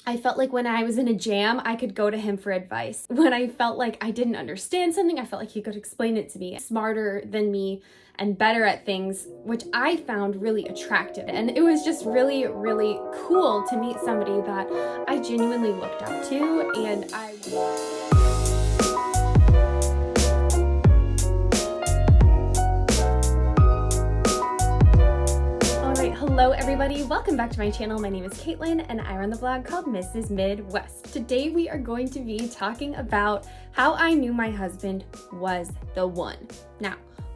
I felt like when I was in a jam, I could go to him for advice. When I felt like I didn't understand something, I felt like he could explain it to me. Smarter than me and better at things, which I found really attractive. And it was just really, really cool to meet somebody that I genuinely looked up to. And Hello everybody, welcome back to my channel. My name is Caitlin and I run the blog called Mrs. Midwest. Today we are going to be talking about how I knew my husband was the one. Now,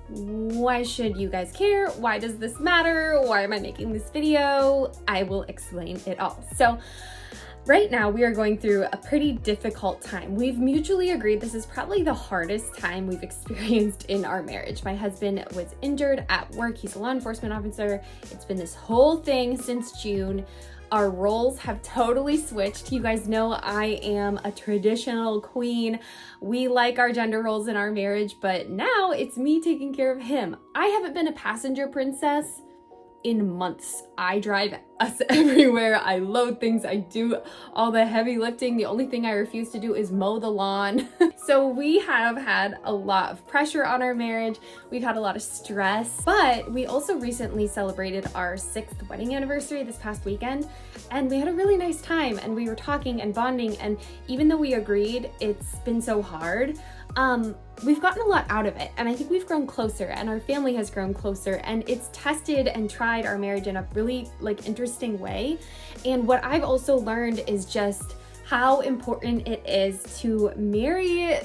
why should you guys care? Why does this matter? Why am I making this video? I will explain it all. So right now we are going through a pretty difficult time. We've mutually agreed this is probably the hardest time we've experienced in our marriage. My husband was injured at work. He's a law enforcement officer. It's been this whole thing since June. Our roles have totally switched. You guys know I am a traditional queen. We like our gender roles in our marriage, but now it's me taking care of him. I haven't been a passenger princess in months. I drive us everywhere. I load things. I do all the heavy lifting. The only thing I refuse to do is mow the lawn. So we have had a lot of pressure on our marriage. We've had a lot of stress, but we also recently celebrated our 6th wedding anniversary this past weekend, and we had a really nice time, and we were talking and bonding, and even though we agreed it's been so hard, we've gotten a lot out of it, and I think we've grown closer, and our family has grown closer, and it's tested and tried our marriage in a really interesting way. And what I've also learned is just how important it is to marry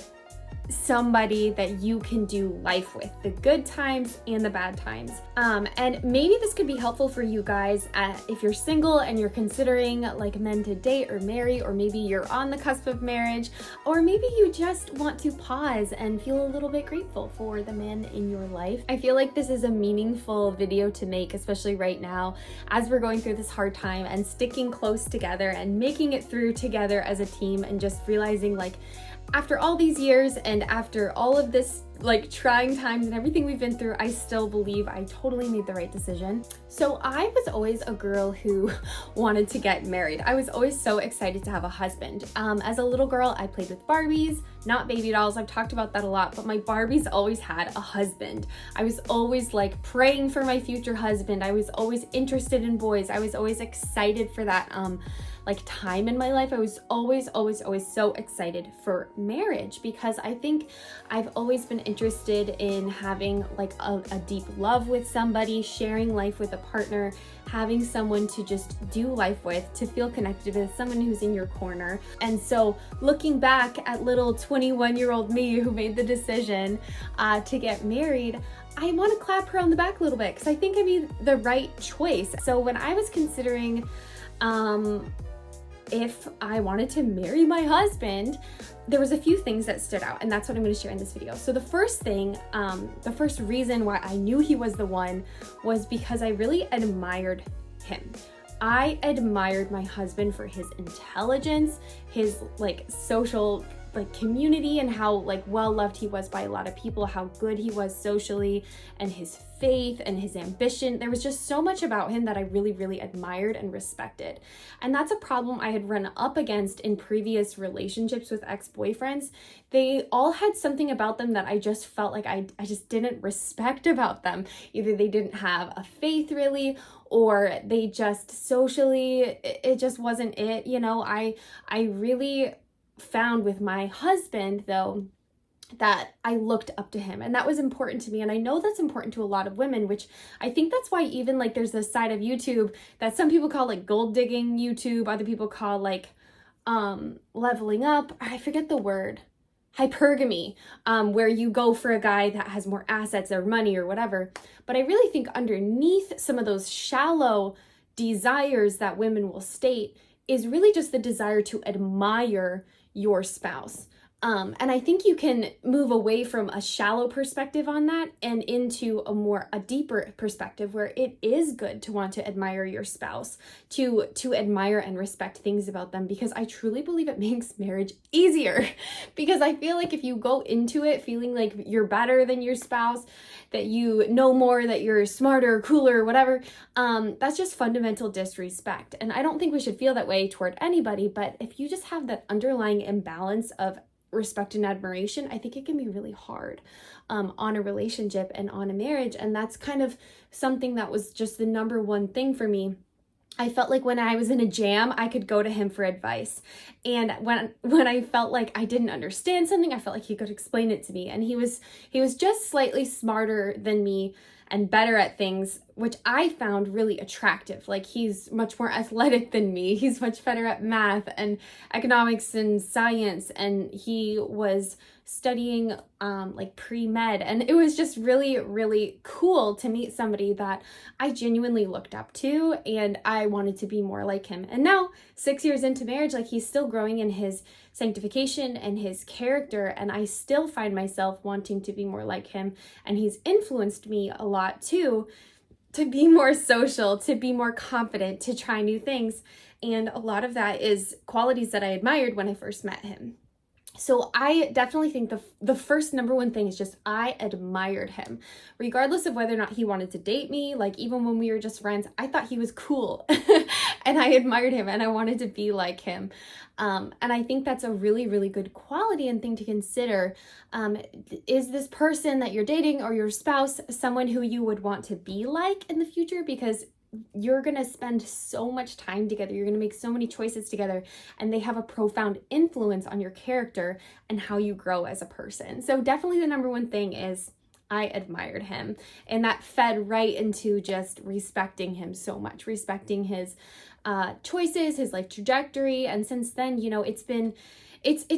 somebody that you can do life with, the good times and the bad times. And maybe this could be helpful for you guys if you're single and you're considering men to date or marry, or maybe you're on the cusp of marriage, or maybe you just want to pause and feel a little bit grateful for the men in your life. I feel like this is a meaningful video to make, especially right now as we're going through this hard time and sticking close together and making it through together as a team, and just realizing after all these years and after all of this trying times and everything we've been through, I still believe I totally made the right decision. So I was always a girl who wanted to get married. I was always so excited to have a husband. As a little girl, I played with Barbies, not baby dolls. I've talked about that a lot, but my Barbies always had a husband. I was always praying for my future husband. I was always interested in boys. I was always excited for that time in my life. I was always so excited for marriage, because I think I've always been interested in having a deep love with somebody, sharing life with a partner, having someone to just do life with, to feel connected with, someone who's in your corner. And so looking back at little 21-year-old me who made the decision to get married, I want to clap her on the back a little bit, because I think I made the right choice. So when I was considering if I wanted to marry my husband, there was a few things that stood out, and that's what I'm going to share in this video. So the first thing, the first reason why I knew he was the one was because I really admired him. I admired my husband for his intelligence, his social community, and how well loved he was by a lot of people, how good he was socially, and his faith and his ambition. There was just so much about him that I really admired and respected. And that's a problem I had run up against in previous relationships with ex-boyfriends. They all had something about them that I just felt like I just didn't respect about them. Either they didn't have a faith really, or they just socially, it just wasn't it. I really found with my husband though that I looked up to him, and that was important to me, and I know that's important to a lot of women, which I think that's why even there's this side of YouTube that some people call gold digging YouTube, other people call leveling up, I forget the word, hypergamy, where you go for a guy that has more assets or money or whatever. But I really think underneath some of those shallow desires that women will state is really just the desire to admire your spouse. And I think you can move away from a shallow perspective on that and into a deeper perspective where it is good to want to admire your spouse, to admire and respect things about them, because I truly believe it makes marriage easier. Because I feel like if you go into it feeling like you're better than your spouse, that you know more, that you're smarter, cooler, whatever, that's just fundamental disrespect. And I don't think we should feel that way toward anybody, but if you just have that underlying imbalance of respect and admiration, I think it can be really hard on a relationship and on a marriage. And that's kind of something that was just the number one thing for me. I felt like when I was in a jam, I could go to him for advice. And when I felt like I didn't understand something, I felt like he could explain it to me. And he was just slightly smarter than me and better at things, which I found really attractive. Like, he's much more athletic than me. He's much better at math and economics and science. And he was studying like pre-med. And it was just really, really cool to meet somebody that I genuinely looked up to, and I wanted to be more like him. And now, 6 years into marriage, like, he's still growing in his sanctification and his character, and I still find myself wanting to be more like him. And he's influenced me a lot too, to be more social, to be more confident, to try new things. And a lot of that is qualities that I admired when I first met him. So I definitely think the first number one thing is just I admired him, regardless of whether or not he wanted to date me. Like, even when we were just friends, I thought he was cool and I admired him and I wanted to be like him. And I think that's a really, really good quality and thing to consider. Is this person that you're dating or your spouse someone who you would want to be like in the future? Because you're going to spend so much time together. You're going to make so many choices together, and they have a profound influence on your character and how you grow as a person. So definitely the number one thing is I admired him, and that fed right into just respecting him so much, respecting his choices, his life trajectory. And since then, you know, it's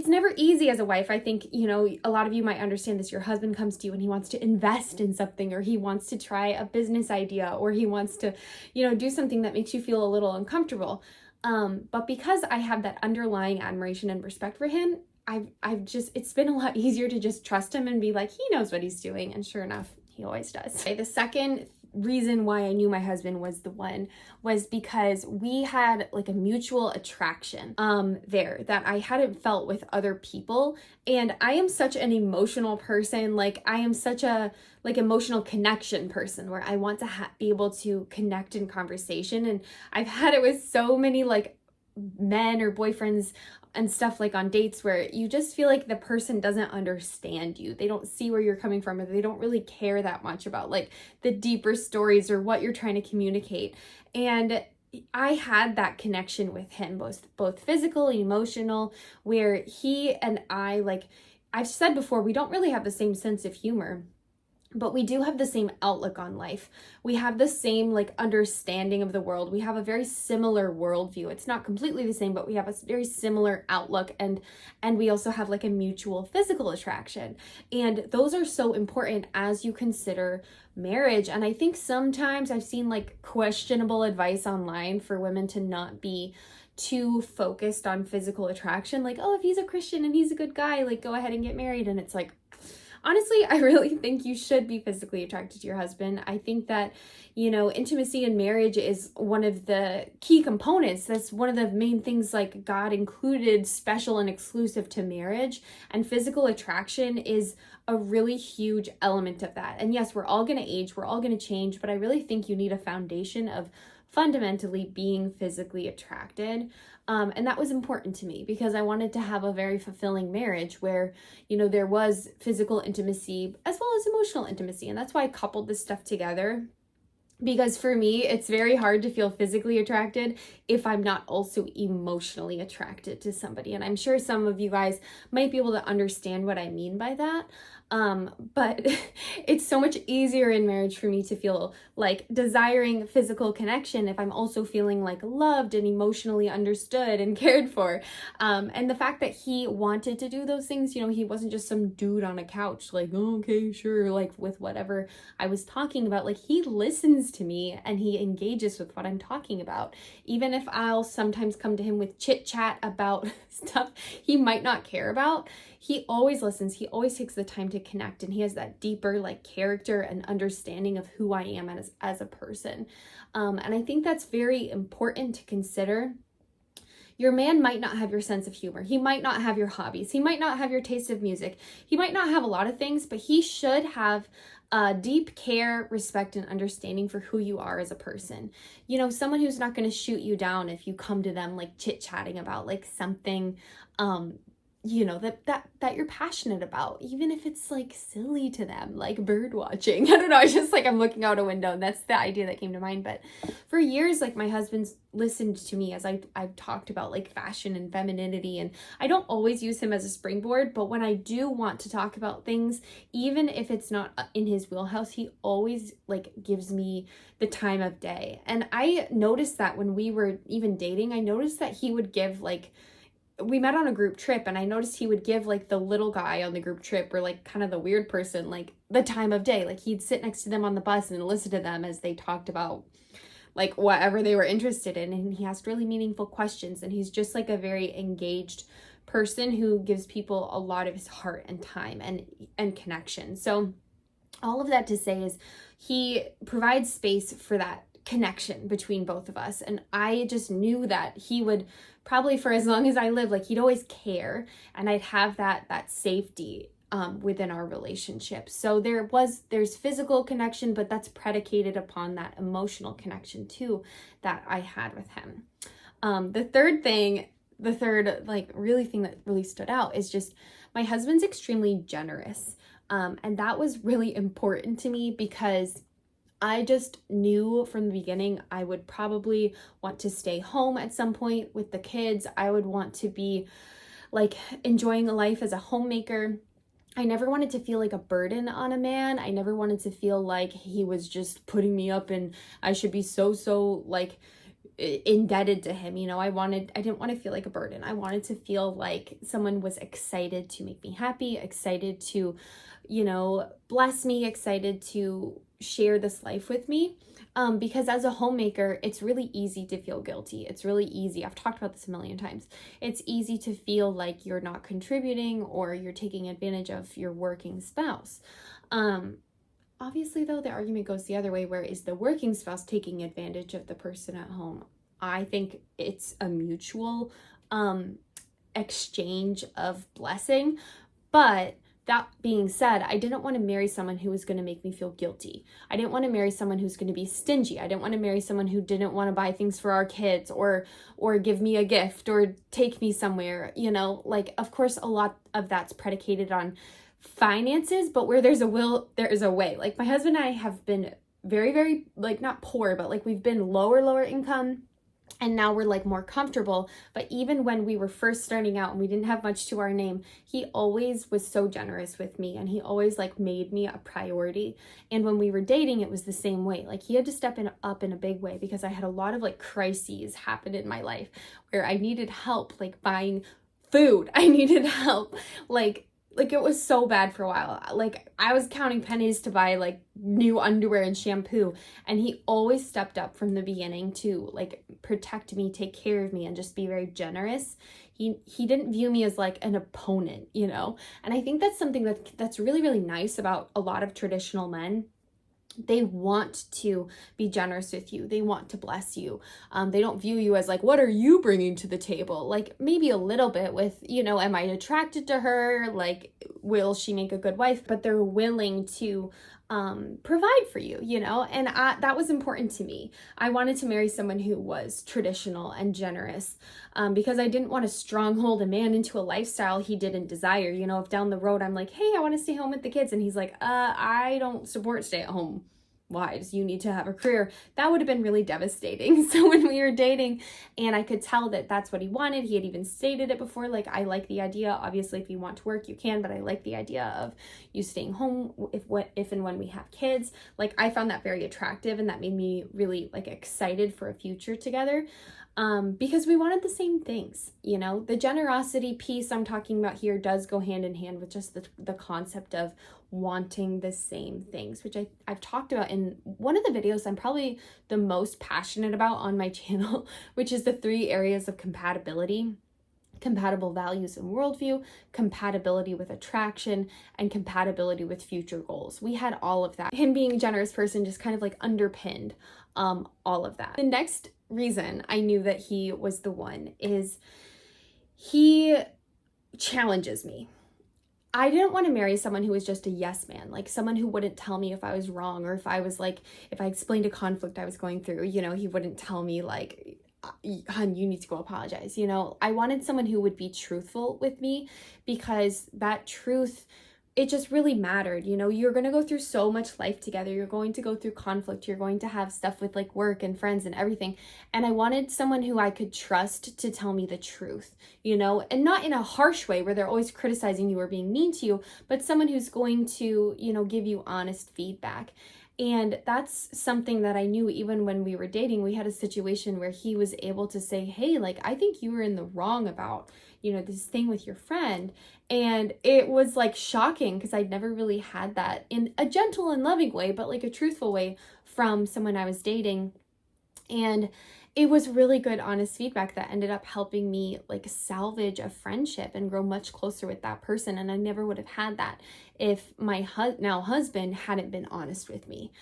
never easy as a wife. I think, you know, a lot of you might understand this. Your husband comes to you and he wants to invest in something, or he wants to try a business idea, or he wants to, you know, do something that makes you feel a little uncomfortable. But because I have that underlying admiration and respect for him, it's been a lot easier to just trust him and be like, he knows what he's doing. And sure enough, he always does. Okay, the second reason why I knew my husband was the one was because we had like a mutual attraction there that I hadn't felt with other people. And I am such an emotional person. Like, I am such a emotional connection person, where I want to be able to connect in conversation. And I've had it with so many like men or boyfriends and stuff, like on dates, where you just feel like the person doesn't understand you. They don't see where you're coming from, or they don't really care that much about like the deeper stories or what you're trying to communicate. And I had that connection with him, both physical and emotional, where he and I, like I've said before, we don't really have the same sense of humor, but we do have the same outlook on life. We have the same like understanding of the world. We have a very similar worldview. It's not completely the same, but we have a very similar outlook, and we also have like a mutual physical attraction. And those are so important as you consider marriage. And I think sometimes I've seen like questionable advice online for women to not be too focused on physical attraction. Like, oh, if he's a Christian and he's a good guy, like go ahead and get married. And it's like, honestly, I really think you should be physically attracted to your husband. I think that, you know, intimacy in marriage is one of the key components. That's one of the main things like God included special and exclusive to marriage. And physical attraction is a really huge element of that. And yes, we're all going to age, we're all going to change, but I really think you need a foundation of fundamentally being physically attracted. And that was important to me because I wanted to have a very fulfilling marriage where, you know, there was physical intimacy as well as emotional intimacy. And that's why I coupled this stuff together. Because for me, it's very hard to feel physically attracted if I'm not also emotionally attracted to somebody. And I'm sure some of you guys might be able to understand what I mean by that. But it's so much easier in marriage for me to feel like desiring physical connection if I'm also feeling like loved and emotionally understood and cared for. And the fact that he wanted to do those things, you know, he wasn't just some dude on a couch like, oh, okay, sure, like with whatever I was talking about. Like, he listens listens to me and he engages with what I'm talking about. Even if I'll sometimes come to him with chit chat about stuff he might not care about, he always listens. He always takes the time to connect, and he has that deeper like character and understanding of who I am as a person. And I think that's very important to consider. Your man might not have your sense of humor. He might not have your hobbies. He might not have your taste of music. He might not have a lot of things, but he should have deep care, respect, and understanding for who you are as a person. You know, someone who's not going to shoot you down if you come to them like chit-chatting about like something, you know, that you're passionate about, even if it's like silly to them, like bird watching. I don't know, it's just like I'm looking out a window, and that's the idea that came to mind. But for years, like my husband's listened to me as I've talked about like fashion and femininity, and I don't always use him as a springboard, but when I do want to talk about things, even if it's not in his wheelhouse, he always like gives me the time of day. And I noticed that when we were even dating, I noticed that he would give like, we met on a group trip, and I noticed he would give like the little guy on the group trip, or like kind of the weird person, like the time of day. Like he'd sit next to them on the bus and listen to them as they talked about like whatever they were interested in. And he asked really meaningful questions, and he's just like a very engaged person who gives people a lot of his heart and time and connection. So all of that to say is he provides space for that connection between both of us. And I just knew that he would probably, for as long as I live, like he'd always care, and I'd have that safety within our relationship. So there's physical connection, but that's predicated upon that emotional connection too that I had with him. The third like really thing that really stood out is just my husband's extremely generous. And that was really important to me, because I just knew from the beginning I would probably want to stay home at some point with the kids. I would want to be like enjoying a life as a homemaker. I never wanted to feel like a burden on a man. I never wanted to feel like he was just putting me up and I should be so like indebted to him. You know, I didn't want to feel like a burden. I wanted to feel like someone was excited to make me happy, excited to, you know, bless me, excited to share this life with me. Because as a homemaker, it's really easy to feel guilty. It's really easy. I've talked about this a million times. It's easy to feel like you're not contributing or you're taking advantage of your working spouse. Obviously, though, the argument goes the other way, where is the working spouse taking advantage of the person at home? I think it's a mutual exchange of blessing. But that being said, I didn't want to marry someone who was going to make me feel guilty. I didn't want to marry someone who's going to be stingy. I didn't want to marry someone who didn't want to buy things for our kids or give me a gift or take me somewhere. You know, like, of course, a lot of that's predicated on finances, but where there's a will, there is a way. Like, my husband and I have been very, very, like, not poor, but like we've been lower income. And now we're like more comfortable. But even when we were first starting out and we didn't have much to our name, he always was so generous with me, and he always like made me a priority. And when we were dating, it was the same way. Like, he had to step up in a big way, because I had a lot of like crises happen in my life where I needed help like buying food. I needed help like it was so bad for a while. Like, I was counting pennies to buy like new underwear and shampoo, and he always stepped up from the beginning to like protect me, take care of me, and just be very generous. He didn't view me as like an opponent, you know? And I think that's something that's really, really nice about a lot of traditional men. They want to be generous with you. They want to bless you. They don't view you as like, what are you bringing to the table? Like, maybe a little bit with, you know, am I attracted to her? Like, will she make a good wife? But they're willing to provide for you, you know? And that was important to me. I wanted to marry someone who was traditional and generous, because I didn't want to stronghold a man into a lifestyle he didn't desire. You know, if down the road I'm like, hey, I want to stay home with the kids, and he's like, I don't support stay at home wives, you need to have a career, that would have been really devastating. So when we were dating and I could tell that that's what he wanted, he had even stated it before, like, I like the idea, obviously if you want to work you can, but I like the idea of you staying home if and when we have kids. Like, I found that very attractive, and that made me really like excited for a future together. because we wanted the same things. The generosity piece I'm talking about here does go hand in hand with just the concept of wanting the same things, which I've talked about in one of the videos I'm probably the most passionate about on my channel, which is the 3 areas of compatibility: compatible values and worldview, compatibility with attraction, and compatibility with future goals. We had all of that. Him being a generous person just kind of like underpinned all of that. The next reason I knew that he was the one is he challenges me. I didn't want to marry someone who was just a yes man, like someone who wouldn't tell me if I was wrong, or if I explained a conflict I was going through, he wouldn't tell me like, hun, you need to go apologize. I wanted someone who would be truthful with me, because that truth, it just really mattered. You're going to go through so much life together. You're going to go through conflict. You're going to have stuff with like work and friends and everything. And I wanted someone who I could trust to tell me the truth, and not in a harsh way where they're always criticizing you or being mean to you, but someone who's going to, give you honest feedback. And that's something that I knew even when we were dating. We had a situation where he was able to say, hey, like, I think you were in the wrong about, this thing with your friend. And it was like shocking, because I'd never really had that in a gentle and loving way, but like a truthful way from someone I was dating. And it was really good, honest feedback that ended up helping me like salvage a friendship and grow much closer with that person. And I never would have had that if my now husband hadn't been honest with me.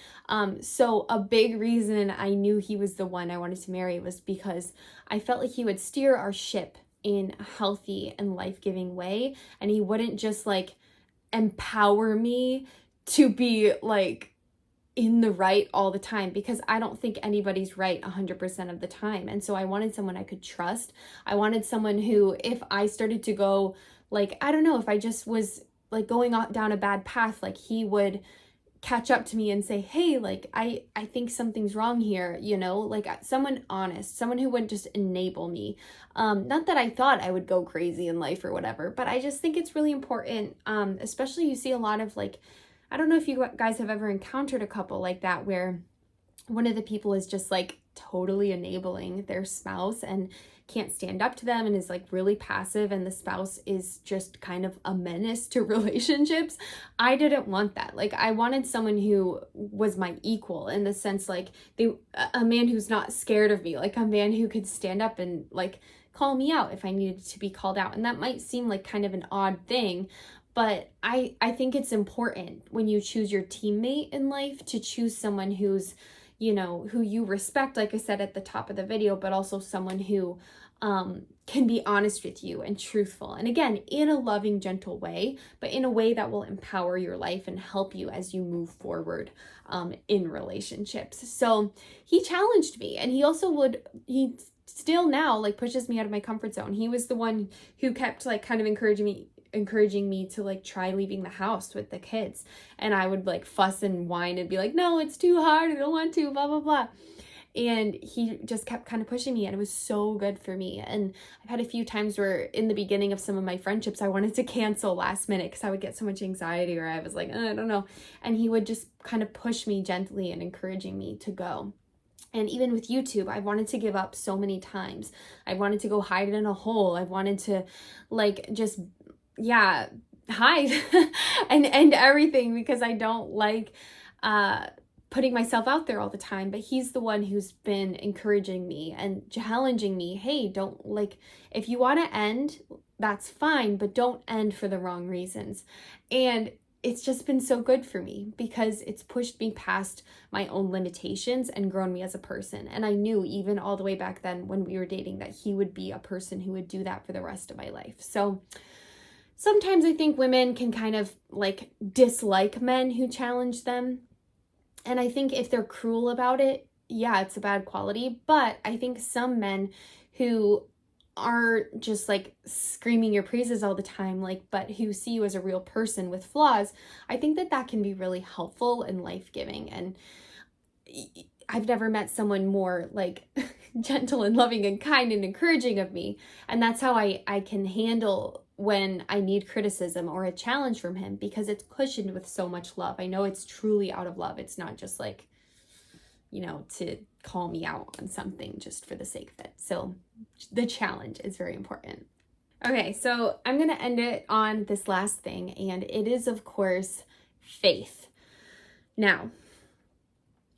So a big reason I knew he was the one I wanted to marry was because I felt like he would steer our ship in a healthy and life-giving way. And he wouldn't just like empower me to be like in the right all the time, because I don't think anybody's right 100% of the time. And so I wanted someone I could trust. I wanted someone who, if I started to go like, I don't know, if I just was like going down a bad path, like he would catch up to me and say, hey, like, I think something's wrong here, like someone honest, someone who wouldn't just enable me. Not that I thought I would go crazy in life or whatever, but I just think it's really important. Especially you see a lot of like, I don't know if you guys have ever encountered a couple like that, where one of the people is just like totally enabling their spouse and can't stand up to them and is like really passive, and the spouse is just kind of a menace to relationships. I didn't want that. Like, I wanted someone who was my equal, in the sense like a man who's not scared of me, like a man who could stand up and like call me out if I needed to be called out. And that might seem like kind of an odd thing, but I think it's important when you choose your teammate in life to choose someone who's, who you respect, like I said at the top of the video, but also someone who can be honest with you and truthful. And again, in a loving, gentle way, but in a way that will empower your life and help you as you move forward in relationships. So he challenged me, and he still now like pushes me out of my comfort zone. He was the one who kept like kind of encouraging me to like try leaving the house with the kids, and I would like fuss and whine and be like, no, it's too hard, I don't want to, blah blah blah. And he just kept kind of pushing me, and it was so good for me. And I've had a few times where in the beginning of some of my friendships I wanted to cancel last minute because I would get so much anxiety, or I was like, I don't know, and he would just kind of push me gently and encouraging me to go. And even with YouTube, I wanted to give up so many times. I wanted to go hide in a hole. I wanted to like just hide and end everything, because I don't like putting myself out there all the time. But he's the one who's been encouraging me and challenging me. Hey, don't, like, if you want to end, that's fine, but don't end for the wrong reasons. And it's just been so good for me, because it's pushed me past my own limitations and grown me as a person. And I knew even all the way back then when we were dating that he would be a person who would do that for the rest of my life. So sometimes I think women can kind of like dislike men who challenge them. And I think if they're cruel about it, yeah, it's a bad quality. But I think some men who are just like screaming your praises all the time, like, but who see you as a real person with flaws, I think that can be really helpful and life-giving. And I've never met someone more like gentle and loving and kind and encouraging of me. And that's how I can handle when I need criticism or a challenge from him, because it's cushioned with so much love. I know it's truly out of love. It's not just like, to call me out on something just for the sake of it. So the challenge is very important. Okay, so I'm going to end it on this last thing, and it is, of course, faith. Now,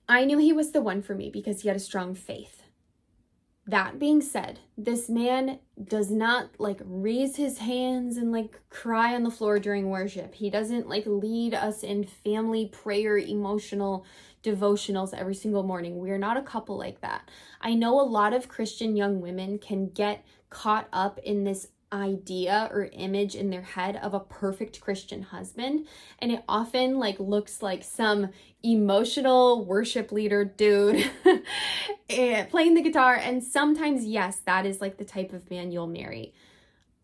I knew he was the one for me because he had a strong faith. That being said, this man does not like raise his hands and like cry on the floor during worship. He doesn't like lead us in family prayer, emotional devotionals every single morning. We are not a couple like that. I know a lot of Christian young women can get caught up in this idea or image in their head of a perfect Christian husband, and it often like looks like some emotional worship leader dude playing the guitar. And sometimes, yes, that is like the type of man you'll marry.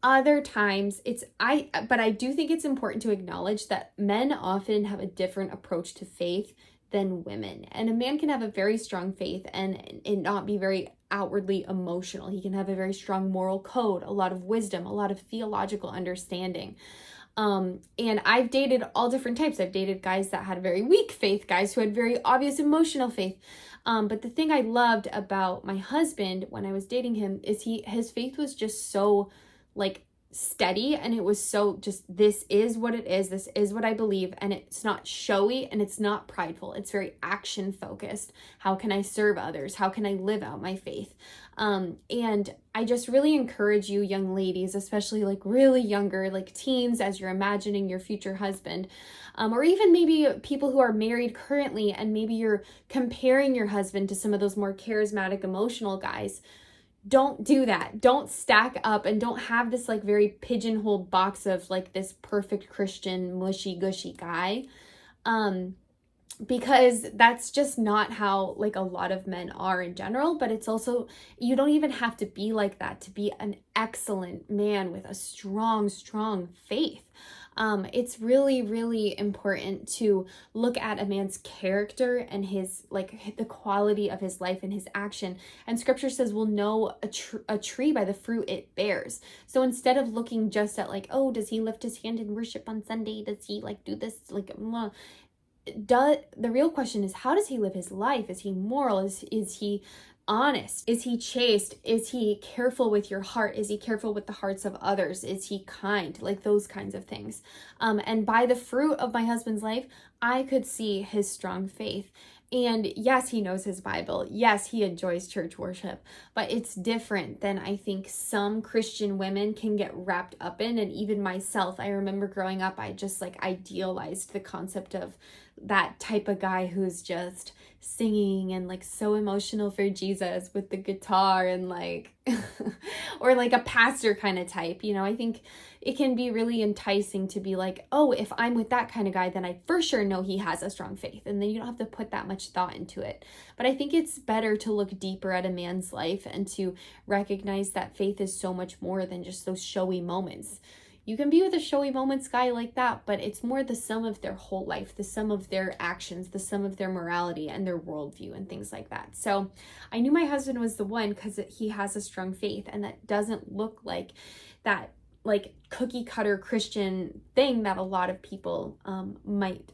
Other times but I do think it's important to acknowledge that men often have a different approach to faith than women. And a man can have a very strong faith and not be very outwardly emotional. He can have a very strong moral code, a lot of wisdom, a lot of theological understanding. And I've dated all different types. I've dated guys that had very weak faith, guys who had very obvious emotional faith. But the thing I loved about my husband when I was dating him is his faith was just so like steady, and it was so just, this is what it is, this is what I believe, and it's not showy and it's not prideful. It's very action focused. How can I serve others? How can I live out my faith? And I just really encourage you young ladies, especially like really younger, like teens, as you're imagining your future husband, or even maybe people who are married currently and maybe you're comparing your husband to some of those more charismatic, emotional guys. Don't do that. Don't stack up and don't have this like very pigeonholed box of like this perfect Christian mushy gushy guy. Because that's just not how like a lot of men are in general, but it's also, you don't even have to be like that to be an excellent man with a strong faith. It's really, really important to look at a man's character and his, like the quality of his life and his action. And scripture says we'll know a tree by the fruit it bears. So instead of looking just at like, oh, does he lift his hand in worship on Sunday? Does he like do this? Like, the real question is, how does he live his life? Is he moral? Is he honest? Is he chaste? Is he careful with your heart? Is he careful with the hearts of others? Is he kind? Like those kinds of things. And by the fruit of my husband's life, I could see his strong faith. And yes, he knows his Bible. Yes, he enjoys church worship, but it's different than I think some Christian women can get wrapped up in. And even myself, I remember growing up, I just like idealized the concept of that type of guy who's just singing and like so emotional for Jesus with the guitar and like, or like a pastor kind of type, you know. I think it can be really enticing to be like, oh, if I'm with that kind of guy, then I for sure know he has a strong faith. And then you don't have to put that much thought into it. But I think it's better to look deeper at a man's life and to recognize that faith is so much more than just those showy moments. You can be with a showy moments guy like that, but it's more the sum of their whole life, the sum of their actions, the sum of their morality and their worldview and things like that. So I knew my husband was the one because he has a strong faith, and that doesn't look like that like cookie cutter Christian thing that a lot of people might,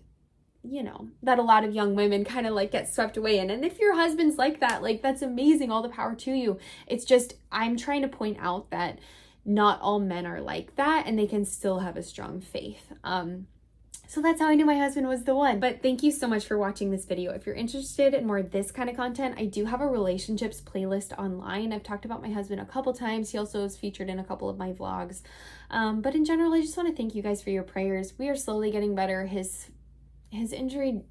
you know, that a lot of young women kind of like get swept away in. And if your husband's like that, like that's amazing, all the power to you. It's just, I'm trying to point out that not all men are like that, and they can still have a strong faith. So that's how I knew my husband was the one. But thank you so much for watching this video. If you're interested in more of this kind of content, I do have a relationships playlist online. I've talked about my husband a couple times. He also is featured in a couple of my vlogs. But in general, I just want to thank you guys for your prayers. We are slowly getting better. His injury,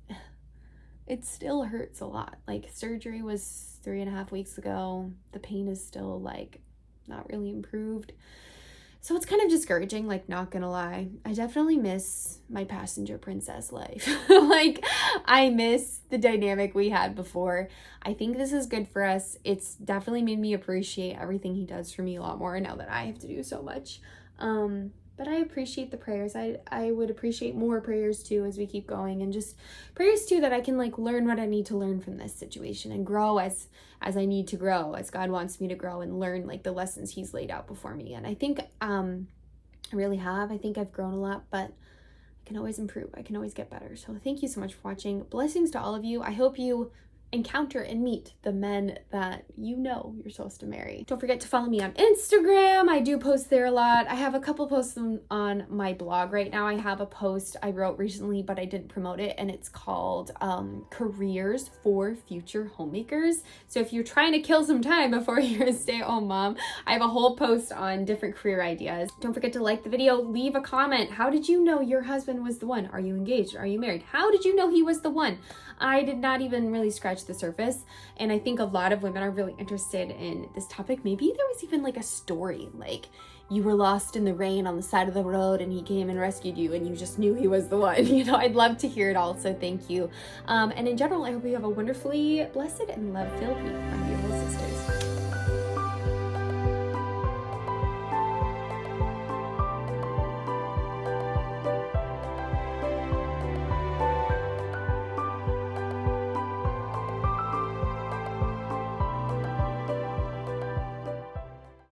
it still hurts a lot. Like surgery was 3.5 weeks ago. The pain is still like not really improved. So it's kind of discouraging, like not gonna lie. I definitely miss my passenger princess life. Like I miss the dynamic we had before. I think this is good for us. It's definitely made me appreciate everything he does for me a lot more now that I have to do so much. But I appreciate the prayers. I would appreciate more prayers too as we keep going, and just prayers too that I can like learn what I need to learn from this situation and grow as I need to grow, as God wants me to grow and learn like the lessons he's laid out before me. And I think I really have. I think I've grown a lot, but I can always improve. I can always get better. So thank you so much for watching. Blessings to all of you. I hope you encounter and meet the men that you know you're supposed to marry. Don't forget to follow me on Instagram. I do post there a lot. I have a couple posts on my blog right now. I have a post I wrote recently, but I didn't promote it, and it's called Careers for Future Homemakers. So if you're trying to kill some time before you're a stay-at-home mom, I have a whole post on different career ideas. Don't forget to like the video, leave a comment. How did you know your husband was the one? Are you engaged? Are you married? How did you know he was the one? I did not even really scratch the surface, and I think a lot of women are really interested in this topic. Maybe there was even like a story, like you were lost in the rain on the side of the road and he came and rescued you and you just knew he was the one. You know, I'd love to hear it all, so thank you. And in general, I hope you have a wonderfully blessed and love-filled week, my beautiful sisters.